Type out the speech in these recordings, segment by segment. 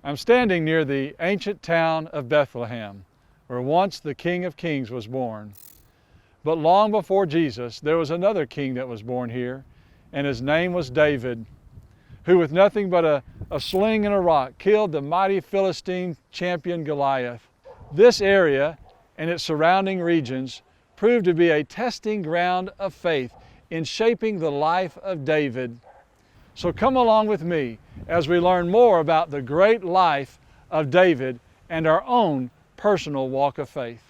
I'm standing near the ancient town of Bethlehem, where once the King of Kings was born. But long before Jesus, there was another king that was born here, and his name was David, who with nothing but a sling and a rock killed the mighty Philistine champion Goliath. This area and its surrounding regions proved to be a testing ground of faith in shaping the life of David. So come along with me as we learn more about the great life of David and our own personal walk of faith.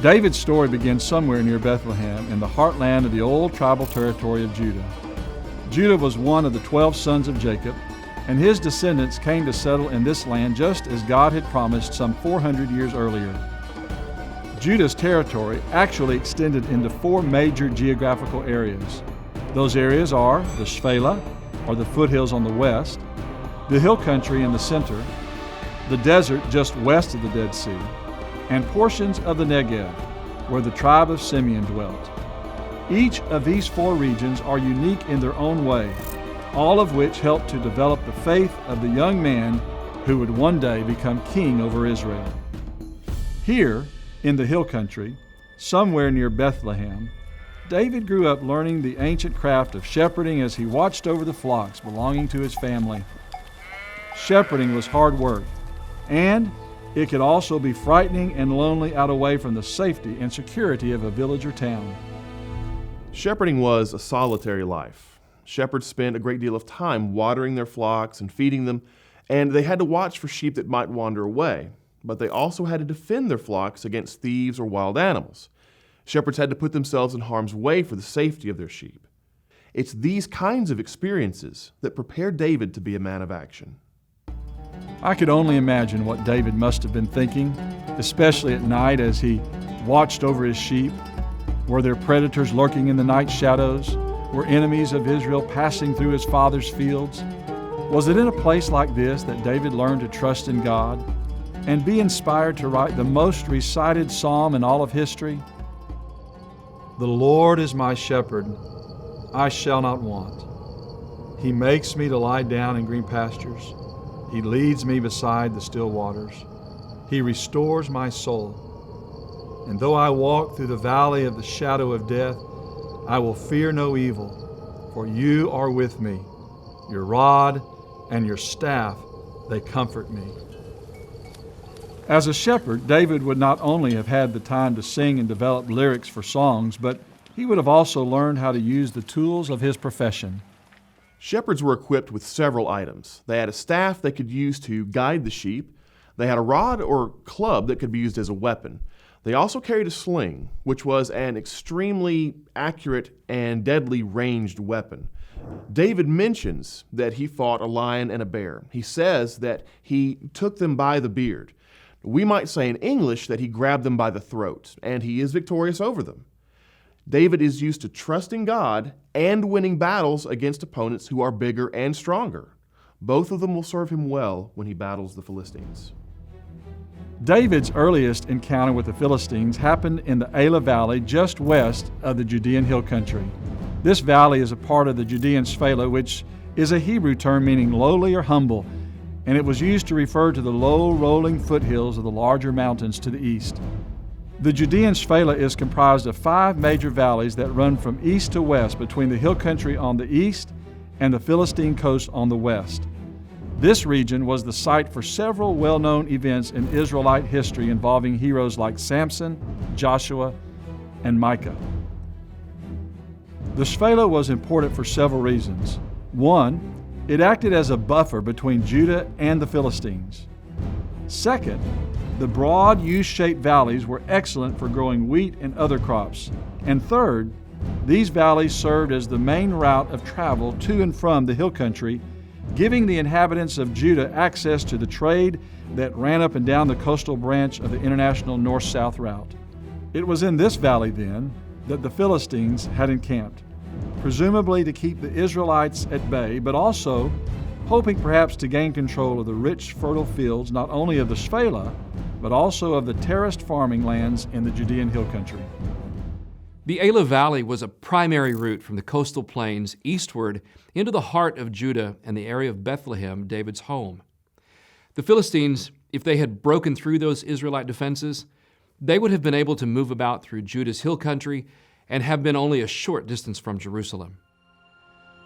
David's story begins somewhere near Bethlehem in the heartland of the old tribal territory of Judah. Judah was one of the 12 sons of Jacob, and his descendants came to settle in this land just as God had promised some 400 years earlier. Judah's territory actually extended into 4 major geographical areas. Those areas are the Shephelah, or the foothills on the west, the hill country in the center, the desert just west of the Dead Sea, and portions of the Negev, where the tribe of Simeon dwelt. Each of these 4 regions are unique in their own way, all of which helped to develop the faith of the young man who would one day become king over Israel. Here, in the hill country, somewhere near Bethlehem, David grew up learning the ancient craft of shepherding as he watched over the flocks belonging to his family. Shepherding was hard work, and it could also be frightening and lonely out away from the safety and security of a village or town. Shepherding was a solitary life. Shepherds spent a great deal of time watering their flocks and feeding them, and they had to watch for sheep that might wander away. But they also had to defend their flocks against thieves or wild animals. Shepherds had to put themselves in harm's way for the safety of their sheep. It's these kinds of experiences that prepared David to be a man of action. I could only imagine what David must have been thinking, especially at night as he watched over his sheep. Were there predators lurking in the night shadows? Were enemies of Israel passing through his father's fields? Was it in a place like this that David learned to trust in God and be inspired to write the most recited psalm in all of history? The Lord is my shepherd, I shall not want. He makes me to lie down in green pastures. He leads me beside the still waters. He restores my soul. And though I walk through the valley of the shadow of death, I will fear no evil, for you are with me. Your rod and your staff, they comfort me. As a shepherd, David would not only have had the time to sing and develop lyrics for songs, but he would have also learned how to use the tools of his profession. Shepherds were equipped with several items. They had a staff they could use to guide the sheep. They had a rod or club that could be used as a weapon. They also carried a sling, which was an extremely accurate and deadly ranged weapon. David mentions that he fought a lion and a bear. He says that he took them by the beard. We might say in English that he grabbed them by the throat, and he is victorious over them. David is used to trusting God and winning battles against opponents who are bigger and stronger. Both of them will serve him well when he battles the Philistines. David's earliest encounter with the Philistines happened in the Elah Valley just west of the Judean hill country. This valley is a part of the Judean Shephelah, which is a Hebrew term meaning lowly or humble, and it was used to refer to the low rolling foothills of the larger mountains to the east. The Judean Shephelah is comprised of 5 major valleys that run from east to west between the hill country on the east and the Philistine coast on the west. This region was the site for several well-known events in Israelite history involving heroes like Samson, Joshua, and Micah. The Shephelah was important for several reasons. One, it acted as a buffer between Judah and the Philistines. Second, the broad U-shaped valleys were excellent for growing wheat and other crops. And third, These valleys served as the main route of travel to and from the hill country, giving the inhabitants of Judah access to the trade that ran up and down the coastal branch of the international north-south route. It was in this valley, then, that the Philistines had encamped, presumably to keep the Israelites at bay, but also hoping perhaps to gain control of the rich, fertile fields not only of the Shephelah, but also of the terraced farming lands in the Judean hill country. The Elah Valley was a primary route from the coastal plains eastward into the heart of Judah and the area of Bethlehem, David's home. The Philistines, if they had broken through those Israelite defenses, they would have been able to move about through Judah's hill country and have been only a short distance from Jerusalem.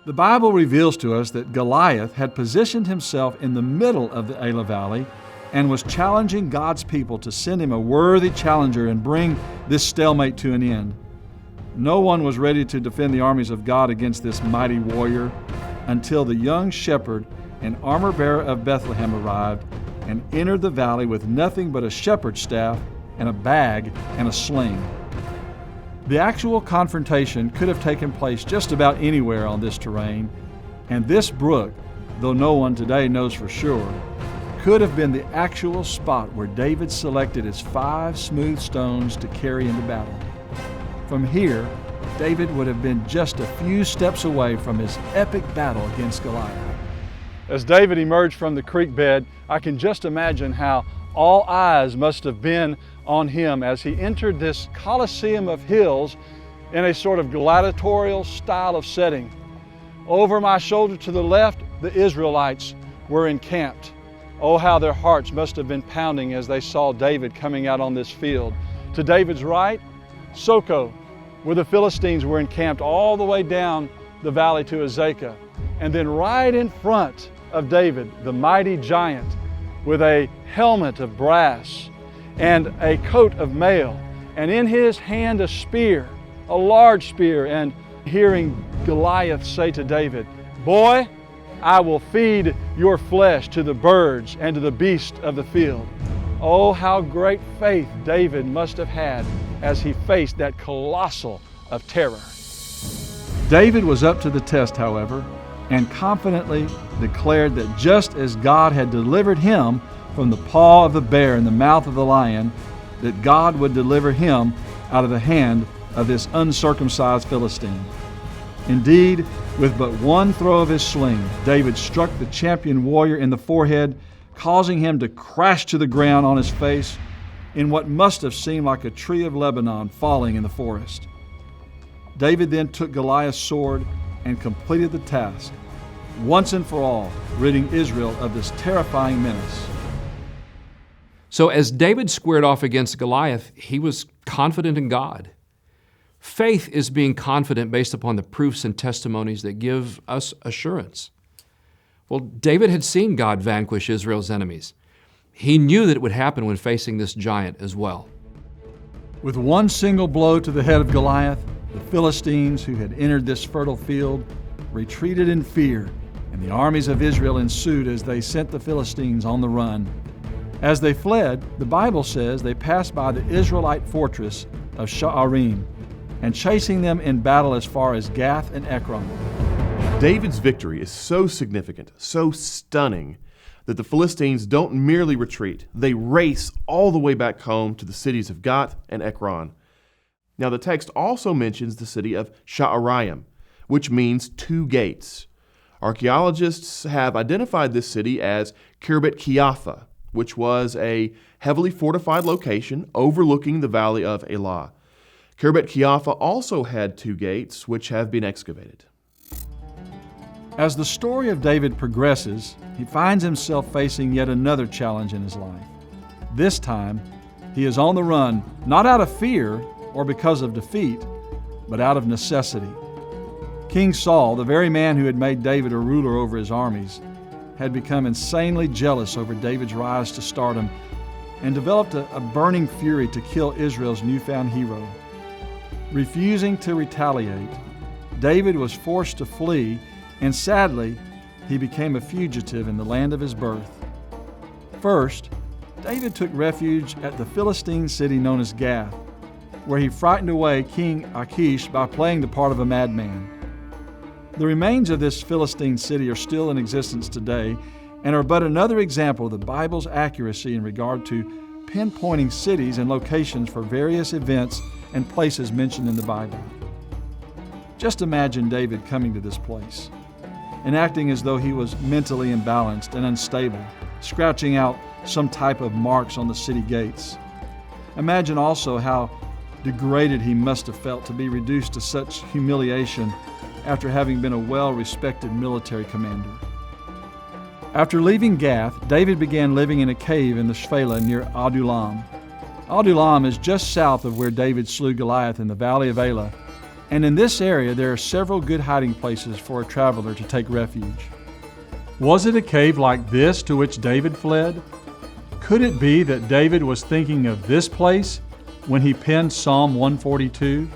The Bible reveals to us that Goliath had positioned himself in the middle of the Elah Valley and was challenging God's people to send him a worthy challenger and bring this stalemate to an end. No one was ready to defend the armies of God against this mighty warrior until the young shepherd and armor-bearer of Bethlehem arrived and entered the valley with nothing but a shepherd's staff and a bag and a sling. The actual confrontation could have taken place just about anywhere on this terrain, and this brook, though no one today knows for sure, could have been the actual spot where David selected his 5 smooth stones to carry into battle. From here, David would have been just a few steps away from his epic battle against Goliath. As David emerged from the creek bed, I can just imagine how all eyes must have been on him as he entered this coliseum of hills in a sort of gladiatorial style of setting. Over my shoulder to the left, the Israelites were encamped. Oh, how their hearts must have been pounding as they saw David coming out on this field. To David's right, Soko, where the Philistines were encamped all the way down the valley to Azekah. And then right in front of David, the mighty giant with a helmet of brass and a coat of mail, and in his hand a spear, a large spear, and hearing Goliath say to David, "Boy, I will feed your flesh to the birds and to the beasts of the field." Oh, how great faith David must have had as he faced that colossal of terror. David was up to the test, however, and confidently declared that just as God had delivered him from the paw of the bear and the mouth of the lion, that God would deliver him out of the hand of this uncircumcised Philistine. Indeed, with but one throw of his sling, David struck the champion warrior in the forehead, causing him to crash to the ground on his face in what must have seemed like a tree of Lebanon falling in the forest. David then took Goliath's sword and completed the task, once and for all, ridding Israel of this terrifying menace. So as David squared off against Goliath, he was confident in God. Faith is being confident based upon the proofs and testimonies that give us assurance. Well, David had seen God vanquish Israel's enemies. He knew that it would happen when facing this giant as well. With one single blow to the head of Goliath, the Philistines who had entered this fertile field retreated in fear, and the armies of Israel ensued as they sent the Philistines on the run. As they fled, the Bible says they passed by the Israelite fortress of Sha'arim, and chasing them in battle as far as Gath and Ekron. David's victory is so significant, so stunning, that the Philistines don't merely retreat. They race all the way back home to the cities of Gath and Ekron. Now, the text also mentions the city of Sha'arim, which means 2 gates. Archaeologists have identified this city as Kirbet Kiapha, which was a heavily fortified location overlooking the valley of Elah. Kirbet Kiapha also had 2 gates, which have been excavated. As the story of David progresses, he finds himself facing yet another challenge in his life. This time, he is on the run, not out of fear or because of defeat, but out of necessity. King Saul, the very man who had made David a ruler over his armies, had become insanely jealous over David's rise to stardom and developed a burning fury to kill Israel's newfound hero. Refusing to retaliate, David was forced to flee, and sadly, he became a fugitive in the land of his birth. First, David took refuge at the Philistine city known as Gath. where he frightened away King Achish by playing the part of a madman. The remains of this Philistine city are still in existence today and are but another example of the Bible's accuracy in regard to pinpointing cities and locations for various events and places mentioned in the Bible. Just imagine David coming to this place and acting as though he was mentally imbalanced and unstable, scratching out some type of marks on the city gates. Imagine also how degraded he must have felt to be reduced to such humiliation after having been a well-respected military commander. After leaving Gath, David began living in a cave in the Shephelah near Adullam. Adullam is just south of where David slew Goliath in the valley of Elah, and in this area there are several good hiding places for a traveler to take refuge. Was it a cave like this to which David fled? Could it be that David was thinking of this place when he penned Psalm 142?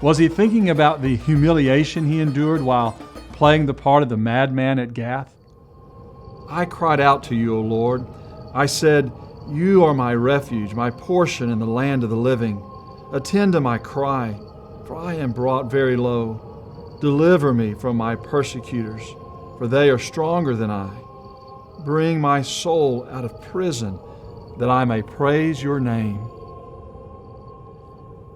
Was he thinking about the humiliation he endured while playing the part of the madman at Gath? I cried out to you, O Lord. I said, you are my refuge, my portion in the land of the living. Attend to my cry, for I am brought very low. Deliver me from my persecutors, for they are stronger than I. Bring my soul out of prison, that I may praise your name.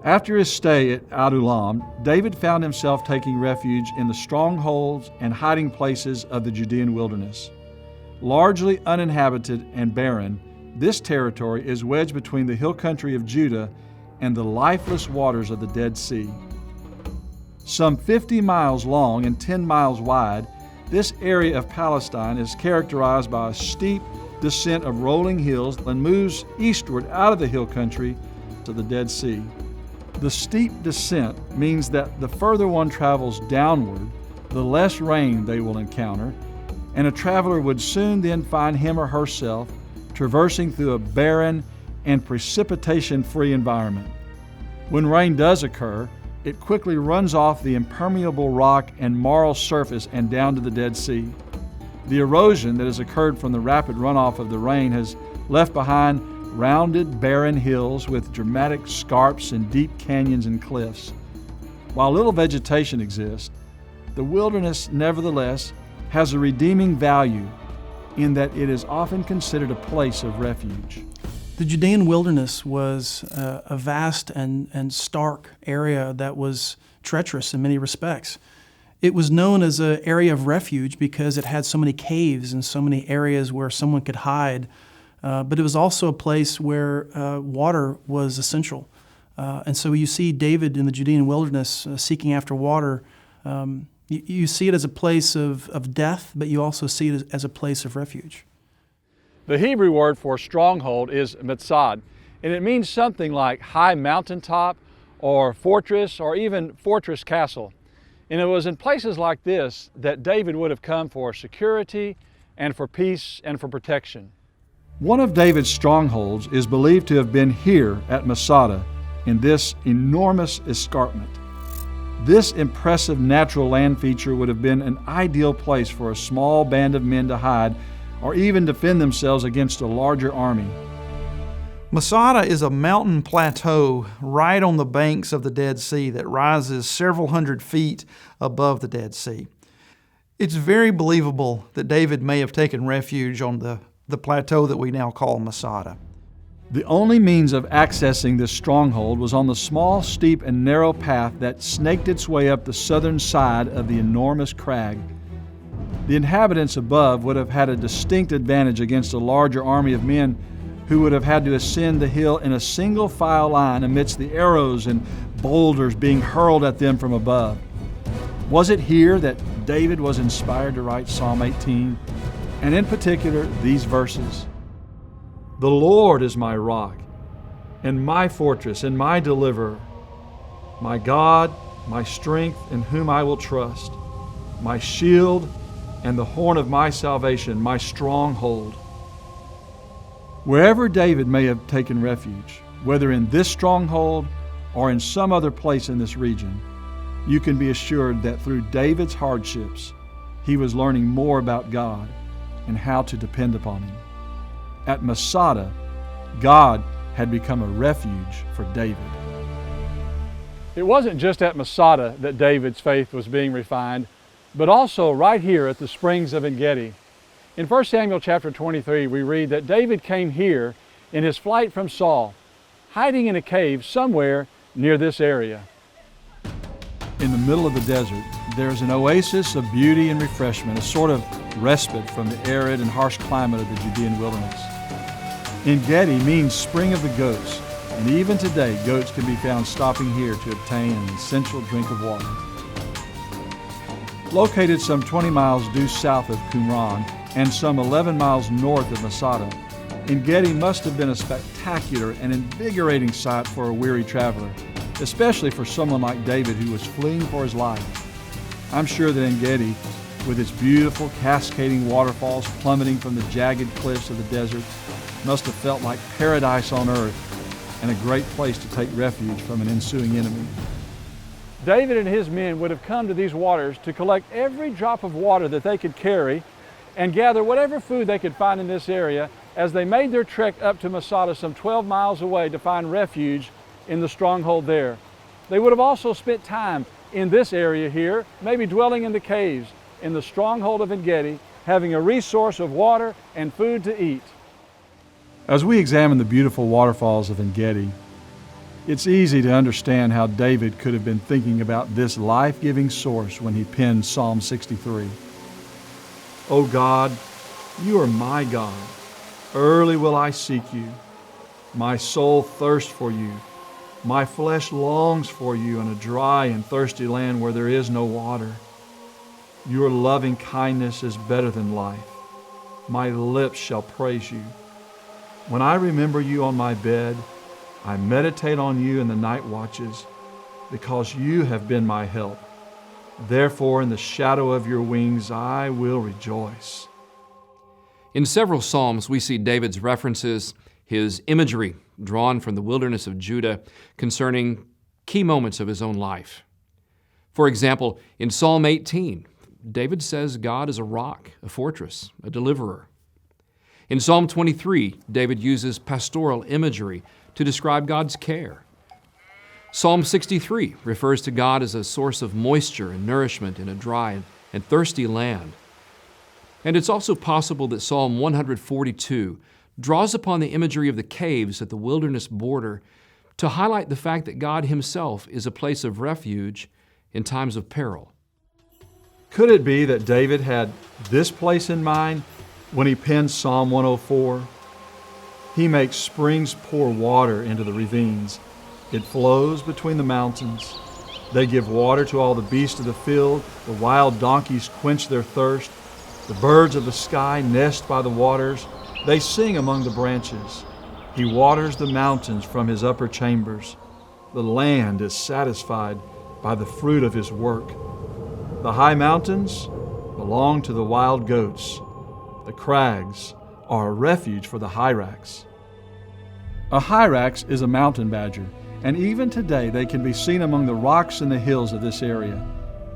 After his stay at Adullam, David found himself taking refuge in the strongholds and hiding places of the Judean wilderness. Largely uninhabited and barren, this territory is wedged between the hill country of Judah and the lifeless waters of the Dead Sea. Some 50 miles long and 10 miles wide, this area of Palestine is characterized by a steep descent of rolling hills and moves eastward out of the hill country to the Dead Sea. The steep descent means that the further one travels downward, the less rain they will encounter, and a traveler would soon then find him or herself traversing through a barren and precipitation-free environment. When rain does occur, it quickly runs off the impermeable rock and marl surface and down to the Dead Sea. The erosion that has occurred from the rapid runoff of the rain has left behind rounded, barren hills with dramatic scarps and deep canyons and cliffs. While little vegetation exists, the wilderness nevertheless has a redeeming value in that it is often considered a place of refuge. The Judean wilderness was a vast and stark area that was treacherous in many respects. It was known as an area of refuge because it had so many caves and so many areas where someone could hide. But it was also a place where water was essential. And so you see David in the Judean wilderness seeking after water. You see it as a place of death, but you also see it as a place of refuge. The Hebrew word for stronghold is mitzad, and it means something like high mountaintop or fortress or even fortress castle. And it was in places like this that David would have come for security and for peace and for protection. One of David's strongholds is believed to have been here at Masada in this enormous escarpment. This impressive natural land feature would have been an ideal place for a small band of men to hide or even defend themselves against a larger army. Masada is a mountain plateau right on the banks of the Dead Sea that rises several hundred feet above the Dead Sea. It's very believable that David may have taken refuge on the plateau that we now call Masada. The only means of accessing this stronghold was on the small, steep, and narrow path that snaked its way up the southern side of the enormous crag. The inhabitants above would have had a distinct advantage against a larger army of men who would have had to ascend the hill in a single file line amidst the arrows and boulders being hurled at them from above. Was it here that David was inspired to write Psalm 18, and in particular these verses? The Lord is my rock, and my fortress, and my deliverer, my God, my strength, in whom I will trust, my shield, and the horn of my salvation, my stronghold. Wherever David may have taken refuge, whether in this stronghold or in some other place in this region, you can be assured that through David's hardships, he was learning more about God and how to depend upon him. At Masada, God had become a refuge for David. It wasn't just at Masada that David's faith was being refined, but also right here at the springs of En-Gedi. In 1 Samuel chapter 23, we read that David came here in his flight from Saul, hiding in a cave somewhere near this area. In the middle of the desert, there's an oasis of beauty and refreshment, a sort of respite from the arid and harsh climate of the Judean wilderness. En-Gedi means spring of the goats, and even today, goats can be found stopping here to obtain an essential drink of water. Located some 20 miles due south of Qumran and some 11 miles north of Masada, En-Gedi must have been a spectacular and invigorating sight for a weary traveler, especially for someone like David who was fleeing for his life. I'm sure that En-Gedi, with its beautiful cascading waterfalls plummeting from the jagged cliffs of the desert, must have felt like paradise on earth and a great place to take refuge from an ensuing enemy. David and his men would have come to these waters to collect every drop of water that they could carry and gather whatever food they could find in this area as they made their trek up to Masada some 12 miles away to find refuge in the stronghold there. They would have also spent time in this area here, maybe dwelling in the caves in the stronghold of En-Gedi, having a resource of water and food to eat. As we examine the beautiful waterfalls of En-Gedi, it's easy to understand how David could have been thinking about this life-giving source when he penned Psalm 63. O God, you are my God. Early will I seek you. My soul thirsts for you. My flesh longs for you in a dry and thirsty land where there is no water. Your loving kindness is better than life. My lips shall praise you. When I remember you on my bed, I meditate on you in the night watches, because you have been my help. Therefore, in the shadow of your wings, I will rejoice. In several Psalms, we see David's references, his imagery drawn from the wilderness of Judah concerning key moments of his own life. For example, in Psalm 18, David says God is a rock, a fortress, a deliverer. In Psalm 23, David uses pastoral imagery to describe God's care. Psalm 63 refers to God as a source of moisture and nourishment in a dry and thirsty land. And it's also possible that Psalm 142 draws upon the imagery of the caves at the wilderness border to highlight the fact that God Himself is a place of refuge in times of peril. Could it be that David had this place in mind when he penned Psalm 104? He makes springs pour water into the ravines. It flows between the mountains. They give water to all the beasts of the field. The wild donkeys quench their thirst. The birds of the sky nest by the waters. They sing among the branches. He waters the mountains from his upper chambers. The land is satisfied by the fruit of his work. The high mountains belong to the wild goats. The crags are a refuge for the hyrax. A hyrax is a mountain badger, and even today they can be seen among the rocks and the hills of this area.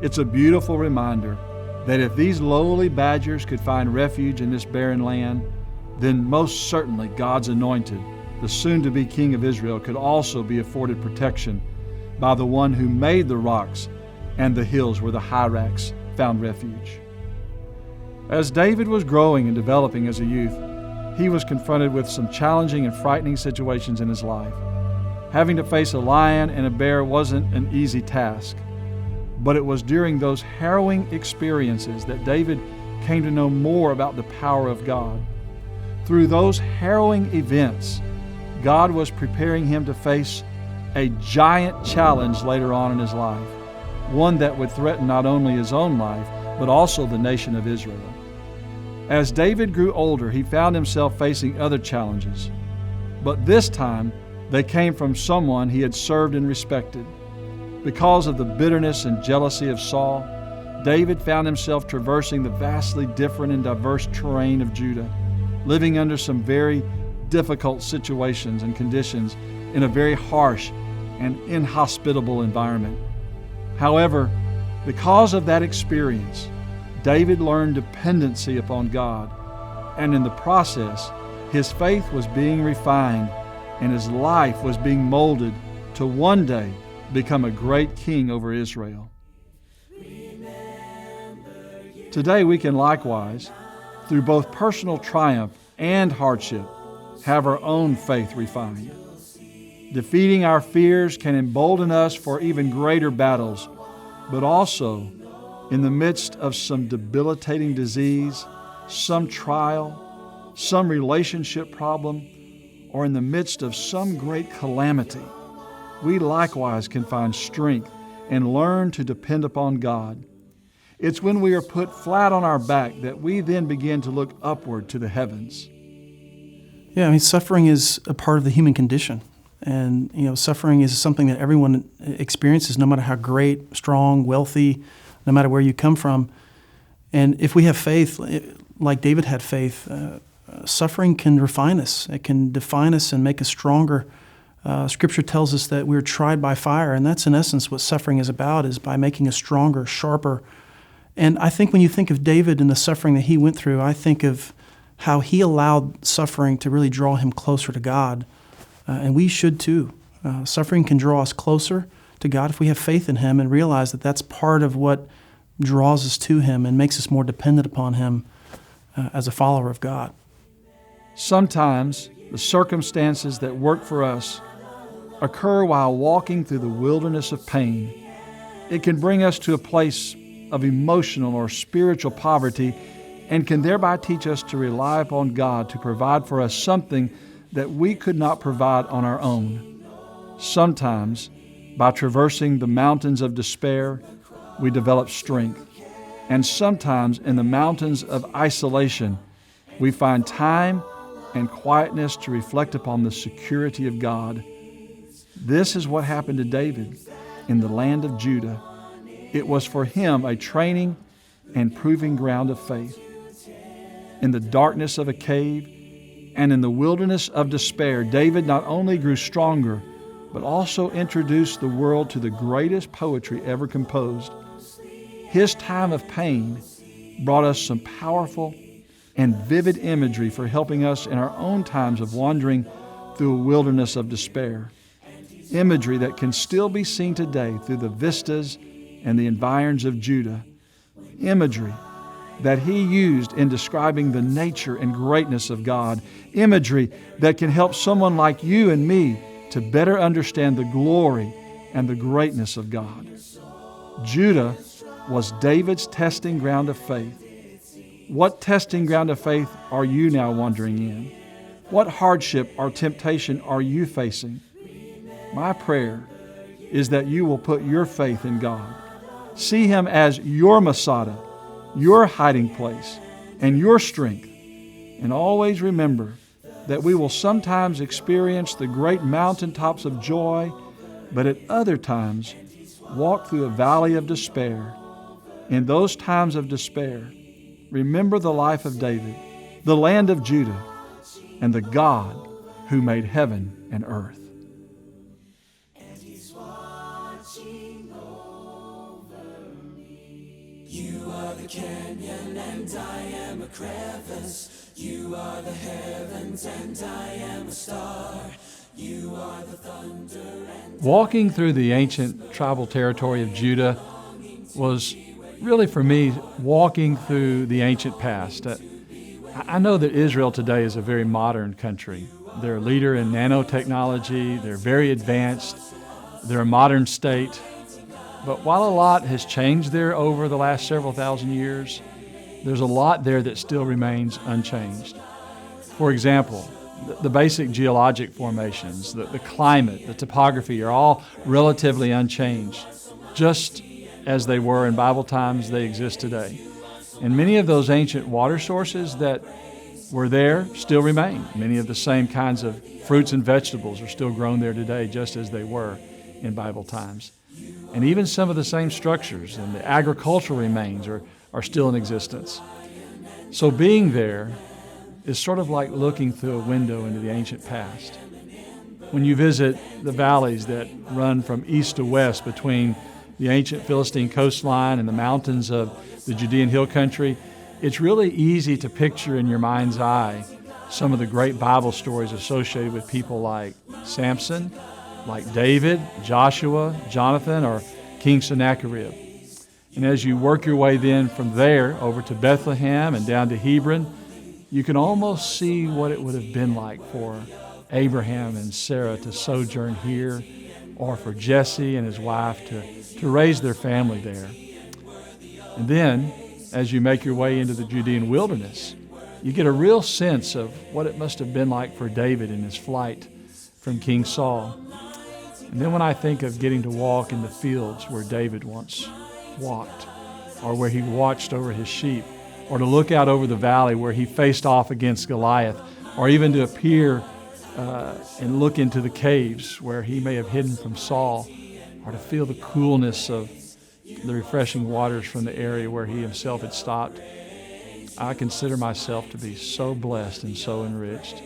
It's a beautiful reminder that if these lowly badgers could find refuge in this barren land, then most certainly God's anointed, the soon-to-be King of Israel, could also be afforded protection by the one who made the rocks and the hills where the hyrax found refuge. As David was growing and developing as a youth, he was confronted with some challenging and frightening situations in his life. Having to face a lion and a bear wasn't an easy task, but it was during those harrowing experiences that David came to know more about the power of God. Through those harrowing events, God was preparing him to face a giant challenge later on in his life, one that would threaten not only his own life, but also the nation of Israel. As David grew older, he found himself facing other challenges, but this time they came from someone he had served and respected. Because of the bitterness and jealousy of Saul, David found himself traversing the vastly different and diverse terrain of Judah, living under some very difficult situations and conditions in a very harsh and inhospitable environment. However, because of that experience, David learned dependency upon God, and in the process, his faith was being refined and his life was being molded to one day become a great king over Israel. Today we can likewise, through both personal triumph and hardship, have our own faith refined. Defeating our fears can embolden us for even greater battles, but also in the midst of some debilitating disease, some trial, some relationship problem, or in the midst of some great calamity, we likewise can find strength and learn to depend upon God. It's when we are put flat on our back that we then begin to look upward to the heavens. Yeah, I mean, suffering is a part of the human condition. And, suffering is something that everyone experiences, no matter how great, strong, wealthy, no matter where you come from. And if we have faith, like David had faith, suffering can refine us. It can define us and make us stronger. Scripture tells us that we're tried by fire, and that's in essence what suffering is about, is by making us stronger, sharper. And I think when you think of David and the suffering that he went through, I think of how he allowed suffering to really draw him closer to God. And we should too. Suffering can draw us closer to God if we have faith in Him and realize that that's part of what draws us to Him and makes us more dependent upon Him as a follower of God. Sometimes the circumstances that work for us occur while walking through the wilderness of pain. It can bring us to a place of emotional or spiritual poverty and can thereby teach us to rely upon God to provide for us something that we could not provide on our own. Sometimes, by traversing the mountains of despair, we develop strength. And sometimes in the mountains of isolation, we find time and quietness to reflect upon the security of God. This is what happened to David in the land of Judah. It was for him a training and proving ground of faith. In the darkness of a cave and in the wilderness of despair, David not only grew stronger, but also introduced the world to the greatest poetry ever composed. His time of pain brought us some powerful and vivid imagery for helping us in our own times of wandering through a wilderness of despair. Imagery that can still be seen today through the vistas and the environs of Judah. Imagery that he used in describing the nature and greatness of God. Imagery that can help someone like you and me to better understand the glory and the greatness of God. Judah was David's testing ground of faith. What testing ground of faith are you now wandering in? What hardship or temptation are you facing? My prayer is that you will put your faith in God. See Him as your Masada, your hiding place, and your strength. And always remember that we will sometimes experience the great mountaintops of joy, but at other times walk through a valley of despair. In those times of despair, remember the life of David, the land of Judah, and the God who made heaven and earth. You are the canyon and I am a crevice. You are the heavens and I am a star. You are the thunder and Walking through the ancient tribal territory of Judah was really, for me, walking through the ancient past. I know that Israel today is a very modern country. They're a leader in nanotechnology. They're very advanced. They're a modern state. But while a lot has changed there over the last several thousand years, there's a lot there that still remains unchanged. For example, the basic geologic formations, the climate, the topography are all relatively unchanged, just as they were in Bible times, they exist today. And many of those ancient water sources that were there still remain. Many of the same kinds of fruits and vegetables are still grown there today, just as they were in Bible times. And even some of the same structures and the agricultural remains are still in existence. So being there is sort of like looking through a window into the ancient past. When you visit the valleys that run from east to west between the ancient Philistine coastline and the mountains of the Judean hill country, it's really easy to picture in your mind's eye some of the great Bible stories associated with people like Samson like David, Joshua, Jonathan, or King Sennacherib. And as you work your way then from there over to Bethlehem and down to Hebron, you can almost see what it would have been like for Abraham and Sarah to sojourn here, or for Jesse and his wife to raise their family there. And then, as you make your way into the Judean wilderness, you get a real sense of what it must have been like for David in his flight from King Saul. And then when I think of getting to walk in the fields where David once walked, or where he watched over his sheep, or to look out over the valley where he faced off against Goliath, or even to appear and look into the caves where he may have hidden from Saul, or to feel the coolness of the refreshing waters from the area where he himself had stopped, I consider myself to be so blessed and so enriched.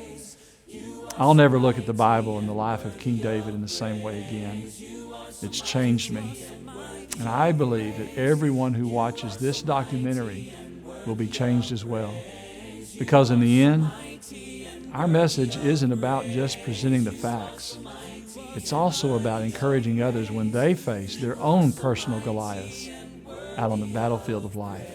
I'll never look at the Bible and the life of King David in the same way again. It's changed me. And I believe that everyone who watches this documentary will be changed as well. Because in the end, our message isn't about just presenting the facts. It's also about encouraging others when they face their own personal Goliaths out on the battlefield of life.